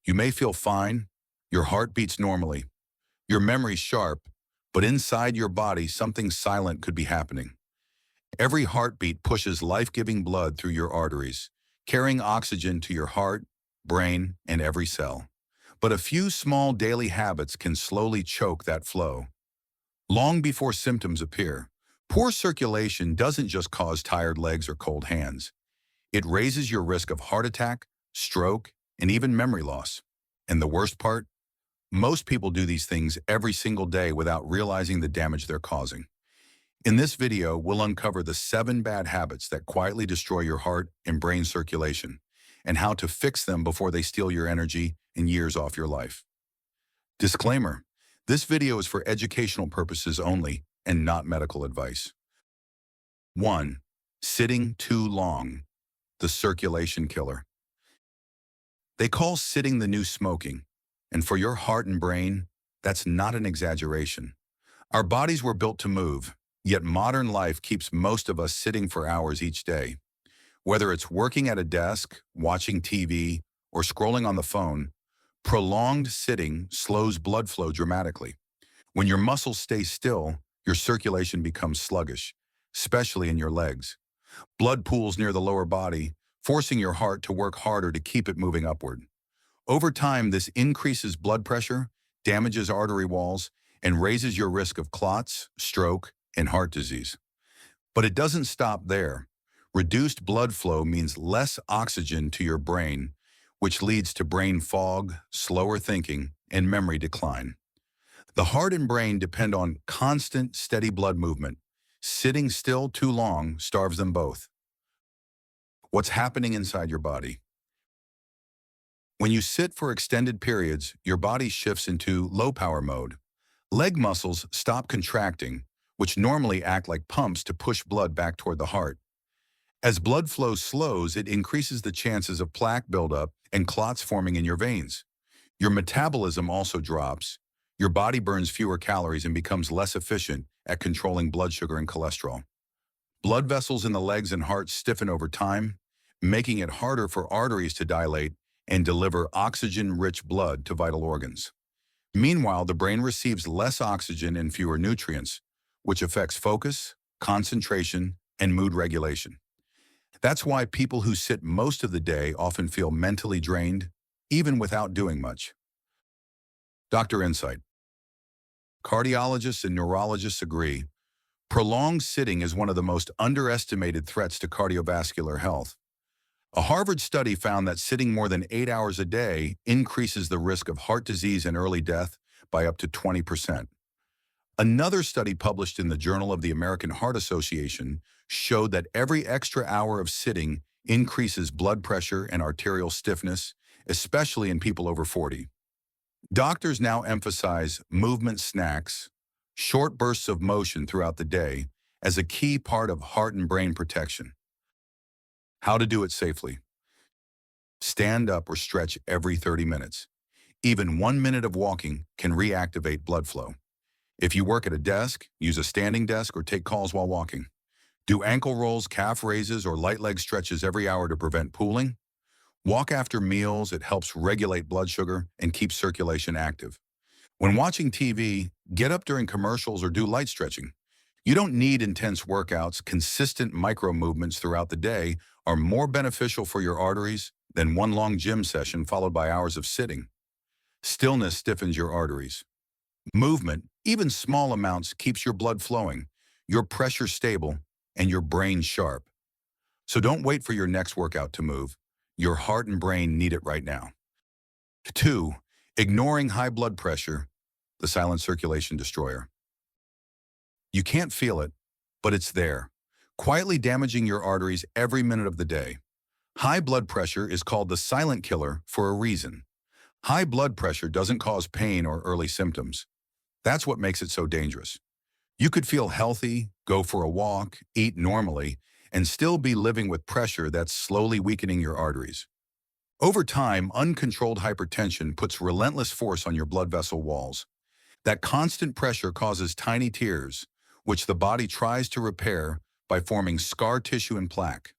You may feel fine, your heart beats normally, your memory's sharp, but inside your body something silent could be happening. Every heartbeat pushes life-giving blood through your arteries, carrying oxygen to your heart, brain, and every cell. But a few small daily habits can slowly choke that flow. Long before symptoms appear, poor circulation doesn't just cause tired legs or cold hands. It raises your risk of heart attack, stroke, and even memory loss. And the worst part? Most people do these things every single day without realizing the damage they're causing. In this video, we'll uncover the 7 bad habits that quietly destroy your heart and brain circulation, and how to fix them before they steal your energy and years off your life. Disclaimer: this video is for educational purposes only and not medical advice. 1. Sitting too long. The circulation killer. They call sitting the new smoking, and for your heart and brain, that's not an exaggeration. Our bodies were built to move, yet modern life keeps most of us sitting for hours each day. Whether it's working at a desk, watching TV, or scrolling on the phone, prolonged sitting slows blood flow dramatically. When your muscles stay still, your circulation becomes sluggish, especially in your legs. Blood pools near the lower body, forcing your heart to work harder to keep it moving upward. Over time, this increases blood pressure, damages artery walls, and raises your risk of clots, stroke, and heart disease. But it doesn't stop there. Reduced blood flow means less oxygen to your brain, which leads to brain fog, slower thinking, and memory decline. The heart and brain depend on constant, steady blood movement. Sitting still too long starves them both. What's happening inside your body? When you sit for extended periods, your body shifts into low-power mode. Leg muscles stop contracting, which normally act like pumps to push blood back toward the heart. As blood flow slows, it increases the chances of plaque buildup and clots forming in your veins. Your metabolism also drops. Your body burns fewer calories and becomes less efficient at controlling blood sugar and cholesterol. Blood vessels in the legs and heart stiffen over time, making it harder for arteries to dilate and deliver oxygen-rich blood to vital organs. Meanwhile, the brain receives less oxygen and fewer nutrients, which affects focus, concentration, and mood regulation. That's why people who sit most of the day often feel mentally drained, even without doing much. Dr. Insight. Cardiologists and neurologists agree, prolonged sitting is one of the most underestimated threats to cardiovascular health. A Harvard study found that sitting more than 8 hours a day increases the risk of heart disease and early death by up to 20%. Another study published in the Journal of the American Heart Association showed that every extra hour of sitting increases blood pressure and arterial stiffness, especially in people over 40. Doctors now emphasize movement snacks, short bursts of motion throughout the day, as a key part of heart and brain protection. How to do it safely. Stand up or stretch every 30 minutes. Even 1 minute of walking can reactivate blood flow. If you work at a desk, use a standing desk or take calls while walking. Do ankle rolls, calf raises, or light leg stretches every hour to prevent pooling. Walk after meals. It helps regulate blood sugar and keep circulation active. When watching TV, get up during commercials or do light stretching. You don't need intense workouts. Consistent micro movements throughout the day are more beneficial for your arteries than one long gym session followed by hours of sitting. Stillness stiffens your arteries. Movement, even small amounts, keeps your blood flowing, your pressure stable, and your brain sharp. So don't wait for your next workout to move. Your heart and brain need it right now. 2. Ignoring high blood pressure, the silent circulation destroyer. You can't feel it, but it's there, quietly damaging your arteries every minute of the day. High blood pressure is called the silent killer for a reason. High blood pressure doesn't cause pain or early symptoms. That's what makes it so dangerous. You could feel healthy, go for a walk, eat normally, and still be living with pressure that's slowly weakening your arteries. Over time, uncontrolled hypertension puts relentless force on your blood vessel walls. That constant pressure causes tiny tears, which the body tries to repair by forming scar tissue and plaque.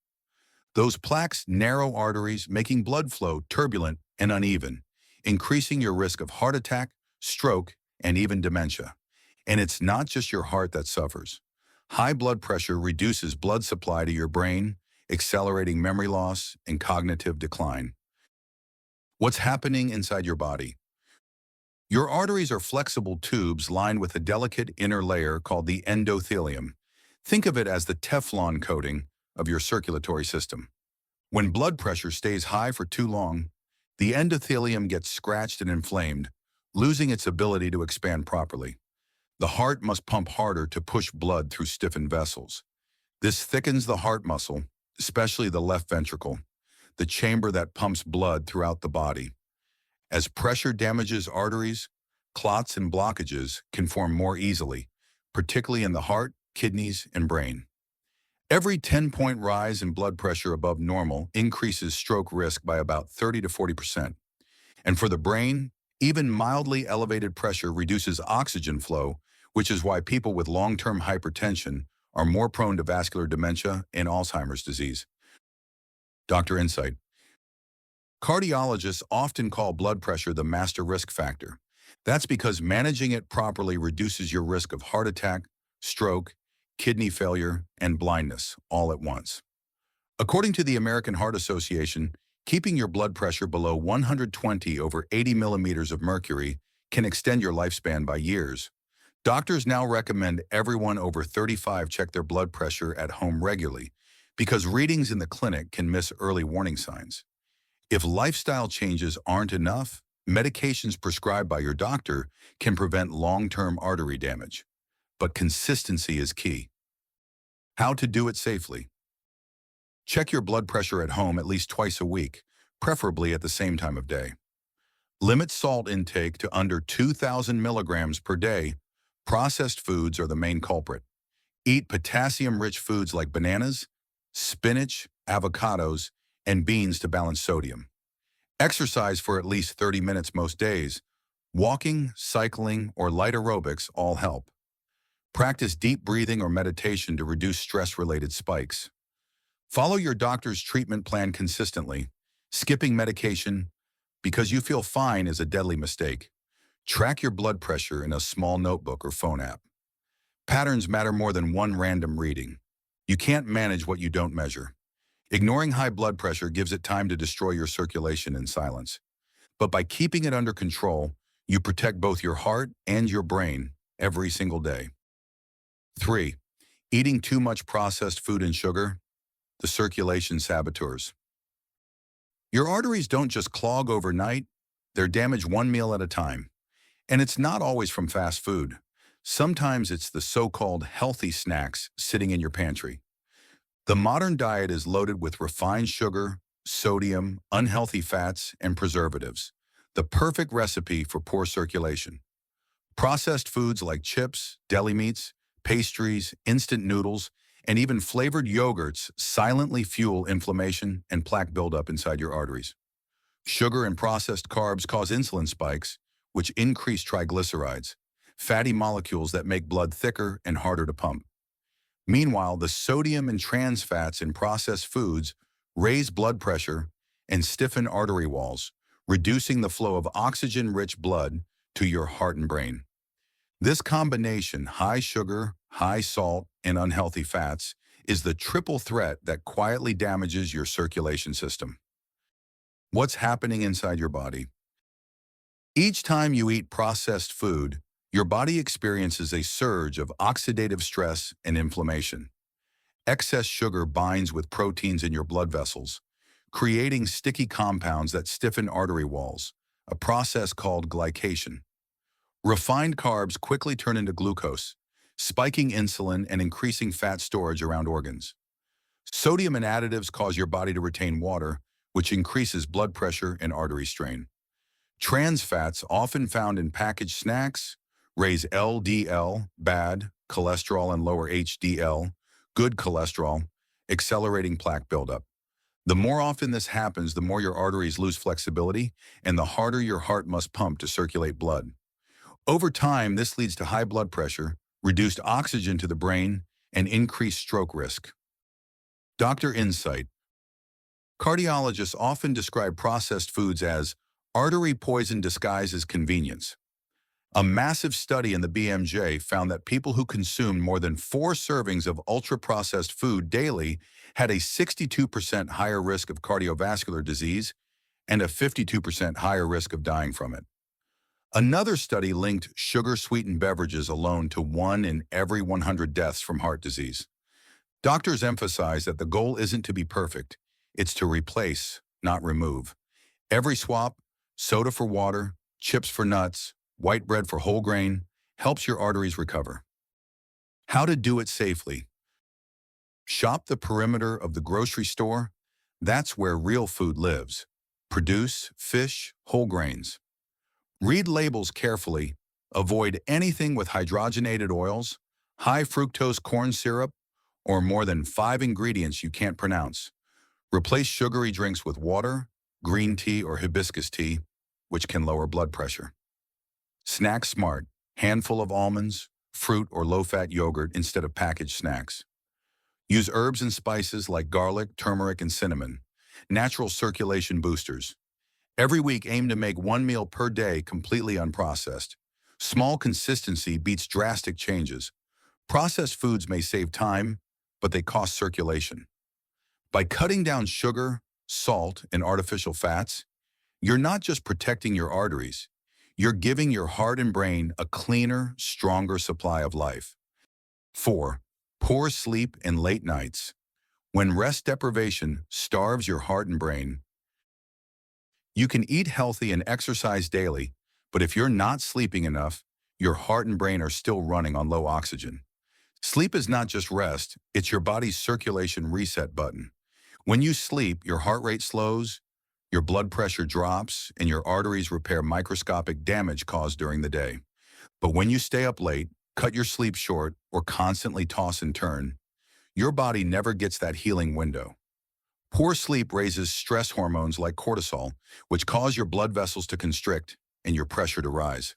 Those plaques narrow arteries, making blood flow turbulent and uneven. increasing your risk of heart attack, stroke, and even dementia. And it's not just your heart that suffers. High blood pressure reduces blood supply to your brain, accelerating memory loss and cognitive decline. What's happening inside your body? Your arteries are flexible tubes lined with a delicate inner layer called the endothelium. Think of it as the Teflon coating of your circulatory system. When blood pressure stays high for too long, the endothelium gets scratched and inflamed, losing its ability to expand properly. The heart must pump harder to push blood through stiffened vessels. This thickens the heart muscle, especially the left ventricle, the chamber that pumps blood throughout the body. As pressure damages arteries, clots and blockages can form more easily, particularly in the heart, kidneys, and brain. Every 10-point rise in blood pressure above normal increases stroke risk by about 30 to 40%. And for the brain, even mildly elevated pressure reduces oxygen flow, which is why people with long-term hypertension are more prone to vascular dementia and Alzheimer's disease. Dr. Insight. Cardiologists often call blood pressure the master risk factor. That's because managing it properly reduces your risk of heart attack, stroke, kidney failure, and blindness all at once. According to the American Heart Association, keeping your blood pressure below 120 over 80 millimeters of mercury can extend your lifespan by years. Doctors now recommend everyone over 35 check their blood pressure at home regularly because readings in the clinic can miss early warning signs. If lifestyle changes aren't enough, medications prescribed by your doctor can prevent long-term artery damage. But consistency is key. How to do it safely. Check your blood pressure at home at least twice a week, preferably at the same time of day. Limit salt intake to under 2,000 milligrams per day. Processed foods are the main culprit. Eat potassium-rich foods like bananas, spinach, avocados, and beans to balance sodium. Exercise for at least 30 minutes most days. Walking, cycling, or light aerobics all help. Practice deep breathing or meditation to reduce stress-related spikes. Follow your doctor's treatment plan consistently. Skipping medication because you feel fine is a deadly mistake. Track your blood pressure in a small notebook or phone app. Patterns matter more than one random reading. You can't manage what you don't measure. Ignoring high blood pressure gives it time to destroy your circulation in silence. But by keeping it under control, you protect both your heart and your brain every single day. 3. Eating too much processed food and sugar. The circulation saboteurs. Your arteries don't just clog overnight, they're damaged one meal at a time. And it's not always from fast food. Sometimes it's the so-called healthy snacks sitting in your pantry. The modern diet is loaded with refined sugar, sodium, unhealthy fats, and preservatives. The perfect recipe for poor circulation. Processed foods like chips, deli meats, pastries, instant noodles, and even flavored yogurts silently fuel inflammation and plaque buildup inside your arteries. Sugar and processed carbs cause insulin spikes, which increase triglycerides, fatty molecules that make blood thicker and harder to pump. Meanwhile, the sodium and trans fats in processed foods raise blood pressure and stiffen artery walls, reducing the flow of oxygen-rich blood to your heart and brain. This combination, high sugar, high salt, and unhealthy fats, is the triple threat that quietly damages your circulation system. What's happening inside your body? Each time you eat processed food, your body experiences a surge of oxidative stress and inflammation. Excess sugar binds with proteins in your blood vessels, creating sticky compounds that stiffen artery walls, a process called glycation. Refined carbs quickly turn into glucose, spiking insulin and increasing fat storage around organs. Sodium and additives cause your body to retain water, which increases blood pressure and artery strain. Trans fats, often found in packaged snacks, raise LDL, bad cholesterol, and lower HDL, good cholesterol, accelerating plaque buildup. The more often this happens, the more your arteries lose flexibility and the harder your heart must pump to circulate blood. Over time, this leads to high blood pressure, reduced oxygen to the brain, and increased stroke risk. Dr. Insight. Cardiologists often describe processed foods as Artery poison disguised as convenience. A massive study in the BMJ found that people who consumed more than 4 servings of ultra-processed food daily had a 62% higher risk of cardiovascular disease and a 52% higher risk of dying from it. Another study linked sugar-sweetened beverages alone to 1 in every 100 deaths from heart disease. Doctors emphasize that the goal isn't to be perfect, it's to replace, not remove. Every swap, soda for water, chips for nuts, white bread for whole grain, helps your arteries recover. How to do it safely. Shop the perimeter of the grocery store. That's where real food lives. Produce, fish, whole grains. Read labels carefully. Avoid anything with hydrogenated oils, high fructose corn syrup, or more than 5 ingredients you can't pronounce. Replace sugary drinks with water, green tea, or hibiscus tea, which can lower blood pressure. Snack smart. Handful of almonds, fruit, or low-fat yogurt instead of packaged snacks. Use herbs and spices like garlic, turmeric, and cinnamon. Natural circulation boosters. Every week, aim to make 1 meal per day completely unprocessed. Small consistency beats drastic changes. Processed foods may save time, but they cost circulation. By cutting down sugar, salt, and artificial fats, you're not just protecting your arteries, you're giving your heart and brain a cleaner, stronger supply of life. 4. Poor sleep and late nights. When rest deprivation starves your heart and brain, you can eat healthy and exercise daily, but if you're not sleeping enough, your heart and brain are still running on low oxygen. Sleep is not just rest, it's your body's circulation reset button. When you sleep, your heart rate slows, your blood pressure drops, and your arteries repair microscopic damage caused during the day. But when you stay up late, cut your sleep short, or constantly toss and turn, your body never gets that healing window. Poor sleep raises stress hormones like cortisol, which cause your blood vessels to constrict and your pressure to rise.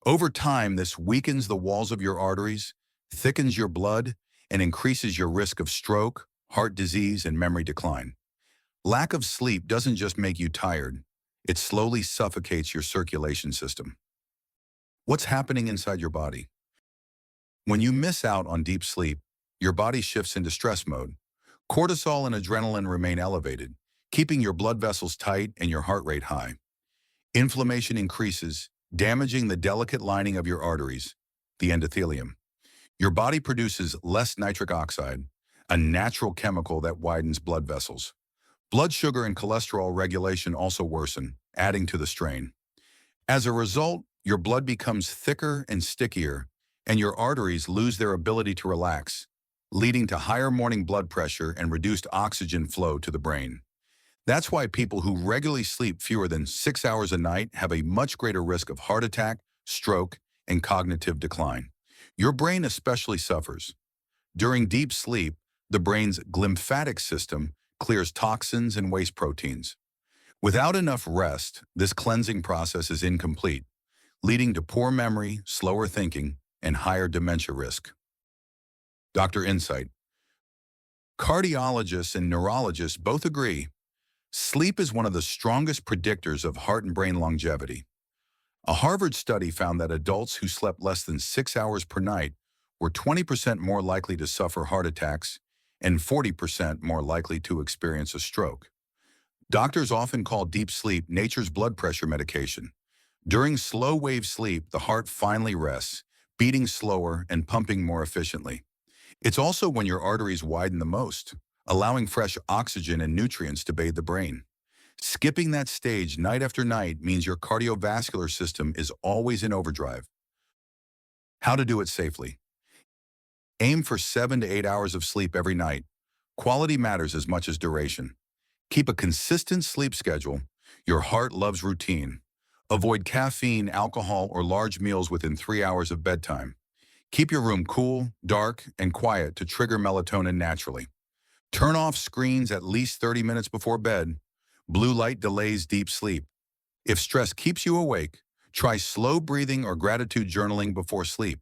Over time, this weakens the walls of your arteries, thickens your blood, and increases your risk of stroke, heart disease, and memory decline. Lack of sleep doesn't just make you tired, it slowly suffocates your circulation system. What's happening inside your body? When you miss out on deep sleep, your body shifts into stress mode. Cortisol and adrenaline remain elevated, keeping your blood vessels tight and your heart rate high. Inflammation increases, damaging the delicate lining of your arteries, the endothelium. Your body produces less nitric oxide, a natural chemical that widens blood vessels. Blood sugar and cholesterol regulation also worsen, adding to the strain. As a result, your blood becomes thicker and stickier, and your arteries lose their ability to relax, leading to higher morning blood pressure and reduced oxygen flow to the brain. That's why people who regularly sleep fewer than 6 hours a night have a much greater risk of heart attack, stroke, and cognitive decline. Your brain especially suffers. During deep sleep, the brain's glymphatic system clears toxins and waste proteins. Without enough rest, this cleansing process is incomplete, leading to poor memory, slower thinking, and higher dementia risk. Dr. Insight. Cardiologists and neurologists both agree, sleep is one of the strongest predictors of heart and brain longevity. A Harvard study found that adults who slept less than 6 hours per night were 20% more likely to suffer heart attacks and 40% more likely to experience a stroke. Doctors often call deep sleep nature's blood pressure medication. During slow-wave sleep, the heart finally rests, beating slower and pumping more efficiently. It's also when your arteries widen the most, allowing fresh oxygen and nutrients to bathe the brain. Skipping that stage night after night means your cardiovascular system is always in overdrive. How to do it safely. Aim for 7 to 8 hours of sleep every night. Quality matters as much as duration. Keep a consistent sleep schedule. Your heart loves routine. Avoid caffeine, alcohol, or large meals within 3 hours of bedtime. Keep your room cool, dark, and quiet to trigger melatonin naturally. Turn off screens at least 30 minutes before bed. Blue light delays deep sleep. If stress keeps you awake, try slow breathing or gratitude journaling before sleep.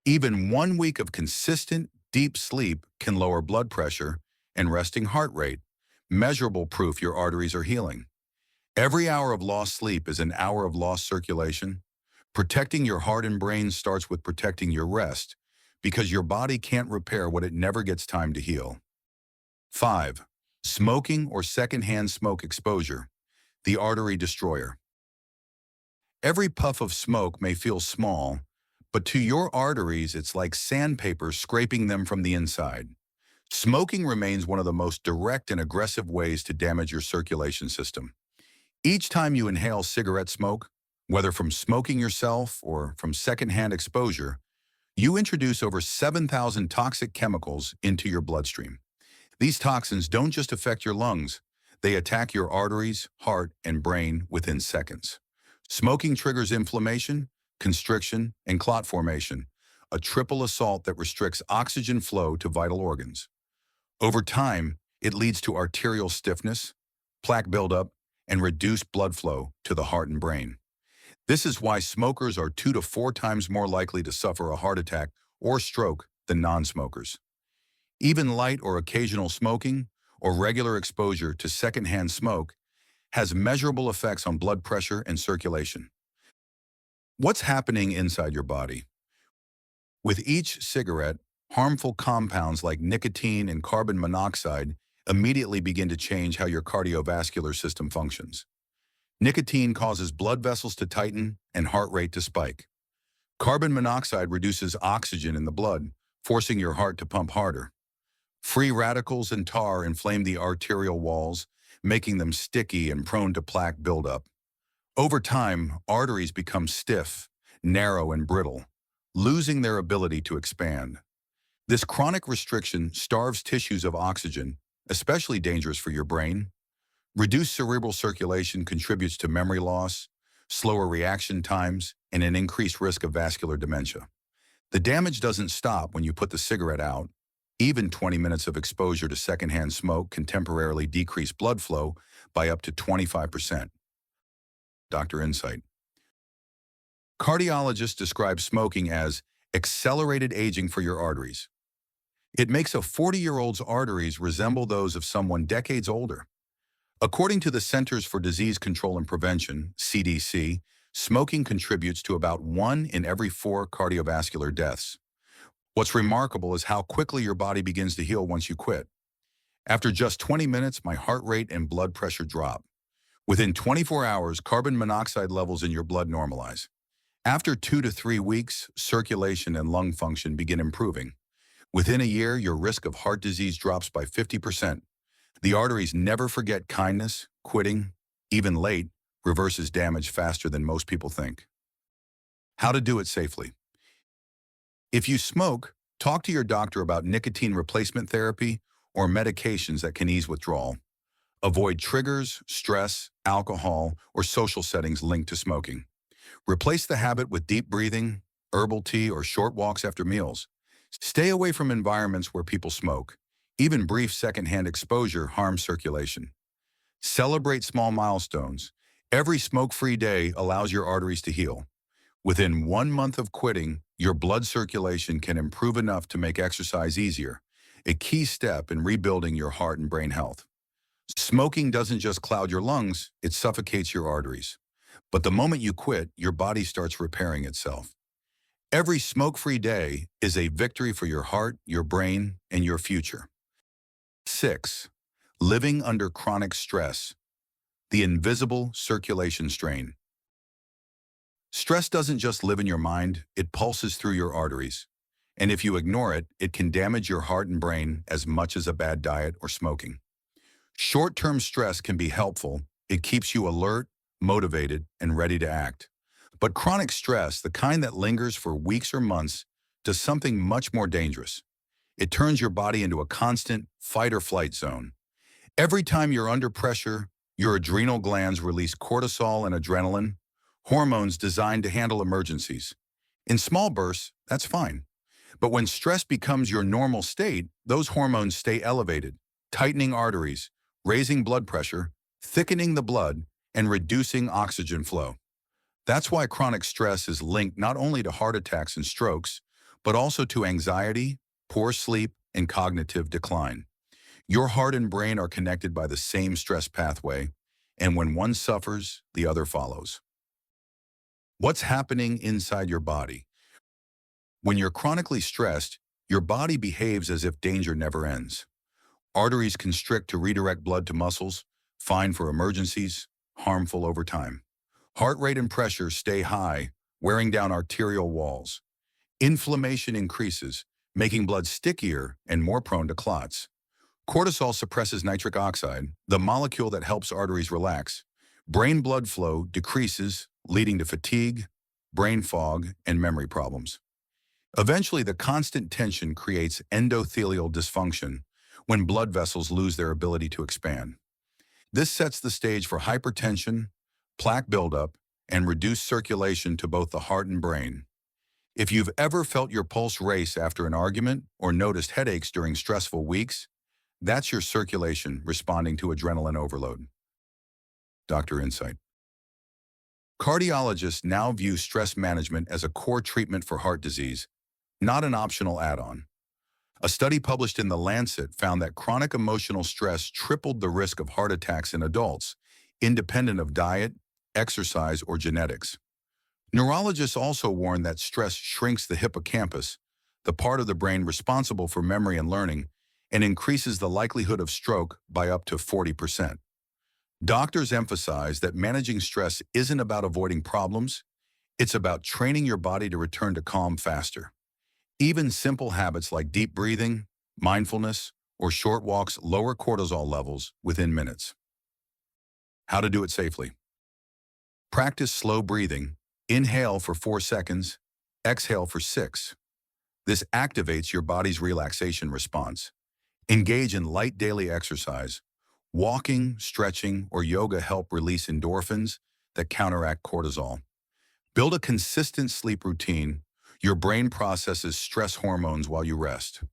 Even 1 week of consistent, deep sleep can lower blood pressure and resting heart rate, measurable proof your arteries are healing. Every hour of lost sleep is an hour of lost circulation. Protecting your heart and brain starts with protecting your rest, because your body can't repair what it never gets time to heal. 5. Smoking or secondhand smoke exposure, the artery destroyer. Every puff of smoke may feel small, but to your arteries it's like sandpaper scraping them from the inside. Smoking remains one of the most direct and aggressive ways to damage your circulation system. Each time you inhale cigarette smoke, whether from smoking yourself or from secondhand exposure, you introduce over 7,000 toxic chemicals into your bloodstream. These toxins don't just affect your lungs, they attack your arteries, heart, and brain within seconds. Smoking triggers inflammation, constriction, and clot formation, a triple assault that restricts oxygen flow to vital organs. Over time, it leads to arterial stiffness, plaque buildup, and reduced blood flow to the heart and brain. This is why smokers are 2 to 4 times more likely to suffer a heart attack or stroke than non-smokers. Even light or occasional smoking or regular exposure to secondhand smoke has measurable effects on blood pressure and circulation. What's happening inside your body? With each cigarette, harmful compounds like nicotine and carbon monoxide immediately begin to change how your cardiovascular system functions. Nicotine causes blood vessels to tighten and heart rate to spike. Carbon monoxide reduces oxygen in the blood, forcing your heart to pump harder. Free radicals and tar inflame the arterial walls, making them sticky and prone to plaque buildup. Over time, arteries become stiff, narrow, and brittle, losing their ability to expand. This chronic restriction starves tissues of oxygen, especially dangerous for your brain. Reduced cerebral circulation contributes to memory loss, slower reaction times, and an increased risk of vascular dementia. The damage doesn't stop when you put the cigarette out. Even 20 minutes of exposure to secondhand smoke can temporarily decrease blood flow by up to 25%. Dr. Insight. Cardiologists describe smoking as accelerated aging for your arteries. It makes a 40-year-old's arteries resemble those of someone decades older. According to the Centers for Disease Control and Prevention, CDC, smoking contributes to about 1 in every 4 cardiovascular deaths. What's remarkable is how quickly your body begins to heal once you quit. After just 20 minutes, my heart rate and blood pressure drop. Within 24 hours, carbon monoxide levels in your blood normalize. After 2 to 3 weeks, circulation and lung function begin improving. Within a year, your risk of heart disease drops by 50%. The arteries never forget kindness. Quitting, even late, reverses damage faster than most people think. How to do it safely. If you smoke, talk to your doctor about nicotine replacement therapy or medications that can ease withdrawal. Avoid triggers, stress, alcohol, or social settings linked to smoking. Replace the habit with deep breathing, herbal tea, or short walks after meals. Stay away from environments where people smoke. Even brief secondhand exposure harms circulation. Celebrate small milestones. Every smoke-free day allows your arteries to heal. Within 1 month of quitting, your blood circulation can improve enough to make exercise easier, a key step in rebuilding your heart and brain health. Smoking doesn't just cloud your lungs, it suffocates your arteries. But the moment you quit, your body starts repairing itself. Every smoke-free day is a victory for your heart, your brain, and your future. 6. Living under chronic stress, the invisible circulation strain. Stress doesn't just live in your mind, it pulses through your arteries. And if you ignore it, it can damage your heart and brain as much as a bad diet or smoking. Short-term stress can be helpful. It keeps you alert, motivated, and ready to act. But chronic stress, the kind that lingers for weeks or months, does something much more dangerous. It turns your body into a constant fight-or-flight zone. Every time you're under pressure, your adrenal glands release cortisol and adrenaline, hormones designed to handle emergencies. In small bursts, that's fine. But when stress becomes your normal state, those hormones stay elevated, tightening arteries, raising blood pressure, thickening the blood, and reducing oxygen flow. That's why chronic stress is linked not only to heart attacks and strokes, but also to anxiety, poor sleep, and cognitive decline. Your heart and brain are connected by the same stress pathway, And when one suffers, the other follows. What's happening inside your body? When you're chronically stressed, your body behaves as if danger never ends. Arteries constrict to redirect blood to muscles, fine for emergencies, harmful over time. Heart rate and pressure stay high, wearing down arterial walls. Inflammation increases, making blood stickier and more prone to clots. Cortisol suppresses nitric oxide, the molecule that helps arteries relax. Brain blood flow decreases, leading to fatigue, brain fog, and memory problems. Eventually, the constant tension creates endothelial dysfunction when blood vessels lose their ability to expand. This sets the stage for hypertension, plaque buildup, and reduced circulation to both the heart and brain. If you've ever felt your pulse race after an argument or noticed headaches during stressful weeks, that's your circulation responding to adrenaline overload. Dr. Insight. Cardiologists now view stress management as a core treatment for heart disease, not an optional add-on. A study published in The Lancet found that chronic emotional stress tripled the risk of heart attacks in adults, independent of diet, exercise, or genetics. Neurologists also warn that stress shrinks the hippocampus, the part of the brain responsible for memory and learning, and increases the likelihood of stroke by up to 40%. Doctors emphasize that managing stress isn't about avoiding problems, it's about training your body to return to calm faster. Even simple habits like deep breathing, mindfulness, or short walks lower cortisol levels within minutes. How to do it safely. Practice slow breathing. Inhale for 4 seconds, exhale for 6. This activates your body's relaxation response. Engage in light daily exercise. Walking, stretching, or yoga help release endorphins that counteract cortisol. Build a consistent sleep routine. Your brain processes stress hormones while you rest.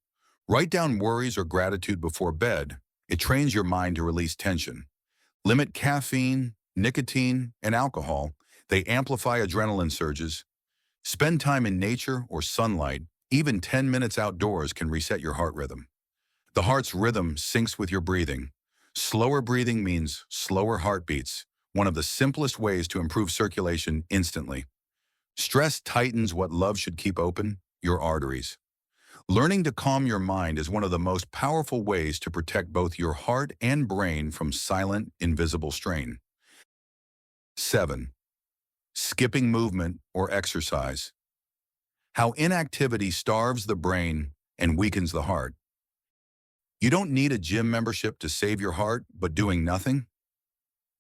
Write down worries or gratitude before bed. It trains your mind to release tension. Limit caffeine, nicotine, and alcohol. They amplify adrenaline surges. Spend time in nature or sunlight. Even 10 minutes outdoors can reset your heart rhythm. The heart's rhythm syncs with your breathing. Slower breathing means slower heartbeats, one of the simplest ways to improve circulation instantly. Stress tightens what love should keep open, your arteries. Learning to calm your mind is one of the most powerful ways to protect both your heart and brain from silent, invisible strain. 7. Skipping movement or exercise. How inactivity starves the brain and weakens the heart. You don't need a gym membership to save your heart, but doing nothing?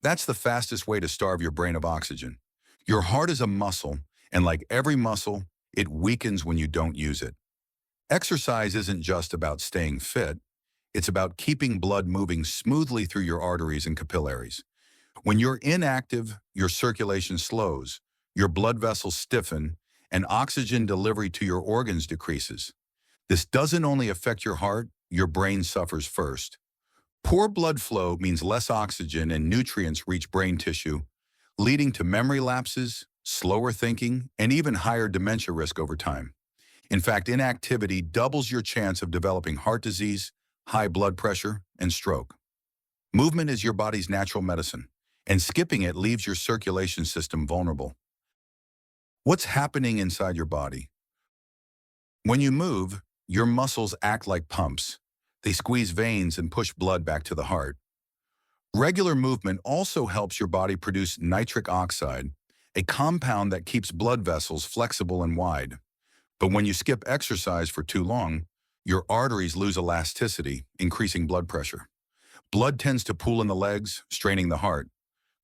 That's the fastest way to starve your brain of oxygen. Your heart is a muscle, and like every muscle, it weakens when you don't use it. Exercise isn't just about staying fit, it's about keeping blood moving smoothly through your arteries and capillaries. When you're inactive, your circulation slows, your blood vessels stiffen, and oxygen delivery to your organs decreases. This doesn't only affect your heart, your brain suffers first. Poor blood flow means less oxygen and nutrients reach brain tissue, leading to memory lapses, slower thinking, and even higher dementia risk over time. In fact, inactivity doubles your chance of developing heart disease, high blood pressure, and stroke. Movement is your body's natural medicine, and skipping it leaves your circulation system vulnerable. What's happening inside your body? When you move, your muscles act like pumps. They squeeze veins and push blood back to the heart. Regular movement also helps your body produce nitric oxide, a compound that keeps blood vessels flexible and wide. But when you skip exercise for too long, your arteries lose elasticity, increasing blood pressure. Blood tends to pool in the legs, straining the heart.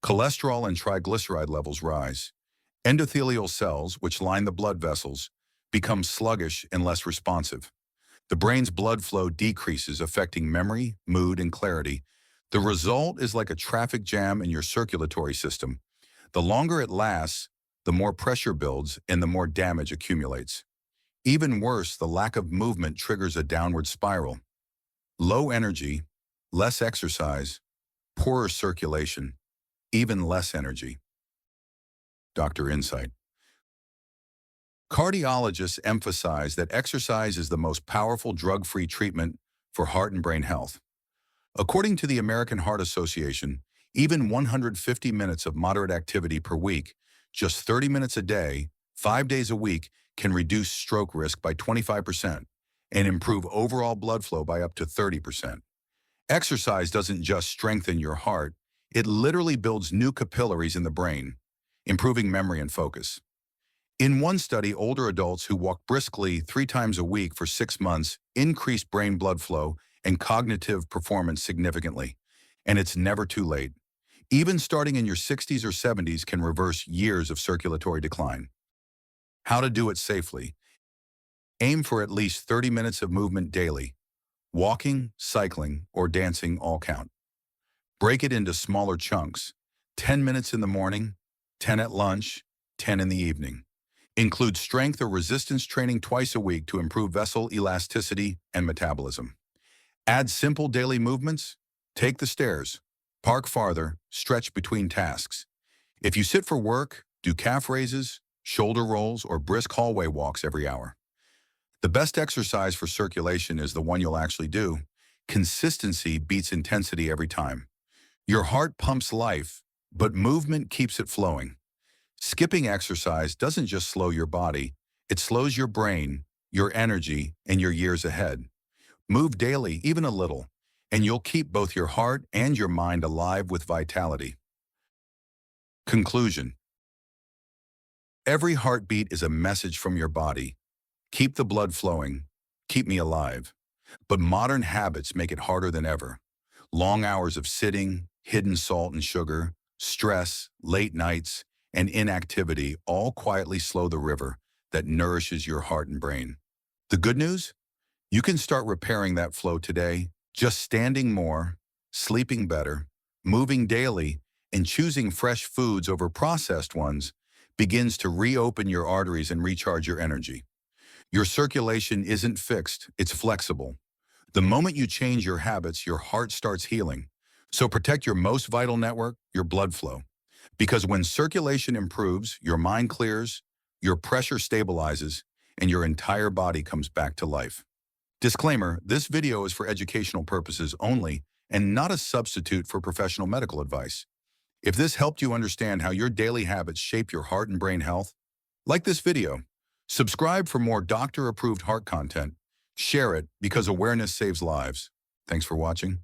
Cholesterol and triglyceride levels rise. Endothelial cells, which line the blood vessels, become sluggish and less responsive. The brain's blood flow decreases, affecting memory, mood, and clarity. The result is like a traffic jam in your circulatory system. The longer it lasts, the more pressure builds and the more damage accumulates. Even worse, the lack of movement triggers a downward spiral. Low energy, less exercise, poorer circulation, even less energy. Dr. Insight. Cardiologists emphasize that exercise is the most powerful drug-free treatment for heart and brain health. According to the American Heart Association, Even 150 minutes of moderate activity per week, just 30 minutes a day, 5 days a week, can reduce stroke risk by 25% and improve overall blood flow by up to 30%. Exercise doesn't just strengthen your heart, it literally builds new capillaries in the brain, improving memory and focus. In one study, older adults who walked briskly 3 times a week for 6 months increased brain blood flow and cognitive performance significantly. And it's never too late. Even starting in your 60s or 70s can reverse years of circulatory decline. How to do it safely. Aim for at least 30 minutes of movement daily. Walking, cycling, or dancing all count. Break it into smaller chunks. 10 minutes in the morning, 10 at lunch, 10 in the evening. Include strength or resistance training twice a week to improve vessel elasticity and metabolism. Add simple daily movements. Take the stairs. Park farther. Stretch between tasks. If you sit for work, do calf raises, shoulder rolls, or brisk hallway walks every hour. The best exercise for circulation is the one you'll actually do. Consistency beats intensity every time. Your heart pumps life, but movement keeps it flowing. Skipping exercise doesn't just slow your body, it slows your brain, your energy, and your years ahead. Move daily, even a little, and you'll keep both your heart and your mind alive with vitality. Conclusion. Every heartbeat is a message from your body. Keep the blood flowing, keep me alive. But modern habits make it harder than ever. Long hours of sitting, hidden salt and sugar, stress, late nights, and inactivity all quietly slow the river that nourishes your heart and brain. The good news? You can start repairing that flow today, just standing more, sleeping better, moving daily, and choosing fresh foods over processed ones begins to reopen your arteries and recharge your energy. Your circulation isn't fixed, it's flexible. The moment you change your habits, your heart starts healing. So protect your most vital network, your blood flow. Because when circulation improves, your mind clears, your pressure stabilizes, and your entire body comes back to life. Disclaimer, this video is for educational purposes only and not a substitute for professional medical advice. If this helped you understand how your daily habits shape your heart and brain health, like this video. Subscribe for more doctor-approved heart content. Share it because awareness saves lives. Thanks for watching.